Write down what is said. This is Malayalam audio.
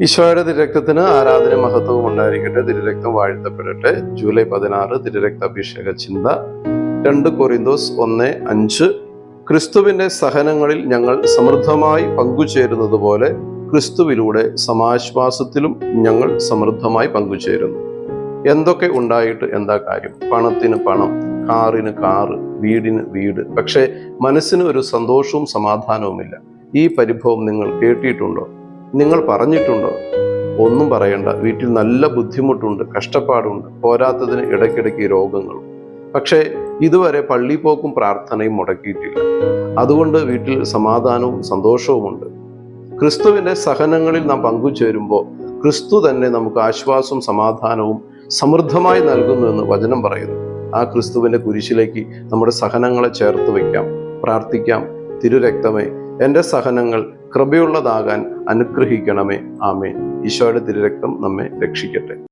ഈശോയുടെ തിരുരക്തത്തിന് ആരാധന മഹത്വവും ഉണ്ടായിരിക്കട്ടെ. തിരുരക്തം വാഴ്ത്തപ്പെടട്ടെ. ജൂലൈ 16 തിരുരക്ത അഭിഷേക ചിന്ത. 2 കൊരിന്തോസ് 1:5. ക്രിസ്തുവിന്റെ സഹനങ്ങളിൽ ഞങ്ങൾ സമൃദ്ധമായി പങ്കുചേരുന്നത് പോലെ ക്രിസ്തുവിലൂടെ സമാശ്വാസത്തിലും ഞങ്ങൾ സമൃദ്ധമായി പങ്കുചേരുന്നു. എന്തൊക്കെ ഉണ്ടായിട്ട് എന്താ കാര്യം? പണത്തിന് പണം, കാറിന് കാറ്, വീടിന് വീട്, പക്ഷേ മനസ്സിന് ഒരു സന്തോഷവും സമാധാനവുമില്ല. ഈ പരിഭവം നിങ്ങൾ കേട്ടിട്ടുണ്ടോ? നിങ്ങൾ പറഞ്ഞിട്ടുണ്ടോ? ഒന്നും പറയണ്ട. വീട്ടിൽ നല്ല ബുദ്ധിമുട്ടുണ്ട്, കഷ്ടപ്പാടുണ്ട്, പോരാത്തതിന് ഇടയ്ക്കിടയ്ക്ക് രോഗങ്ങളും. പക്ഷേ ഇതുവരെ പള്ളിപ്പോക്കും പ്രാർത്ഥനയും മുടക്കിയിട്ടില്ല. അതുകൊണ്ട് വീട്ടിൽ സമാധാനവും സന്തോഷവുമുണ്ട്. ക്രിസ്തുവിന്റെ സഹനങ്ങളിൽ നാം പങ്കുചേരുമ്പോൾ ക്രിസ്തു തന്നെ നമുക്ക് ആശ്വാസവും സമാധാനവും സമൃദ്ധമായി നൽകുന്നുവെന്ന് വചനം പറയുന്നു. ആ ക്രിസ്തുവിന്റെ കുരിശിലേക്ക് നമ്മുടെ സഹനങ്ങളെ ചേർത്ത് വയ്ക്കാം, പ്രാർത്ഥിക്കാം. തിരുരക്തമേ, എൻ്റെ സഹനങ്ങൾ കൃപയുള്ളതാകാൻ അനുഗ്രഹിക്കണമേ. ആമേൻ. ഈശോയുടെ തിരുരക്തം നമ്മെ രക്ഷിക്കട്ടെ.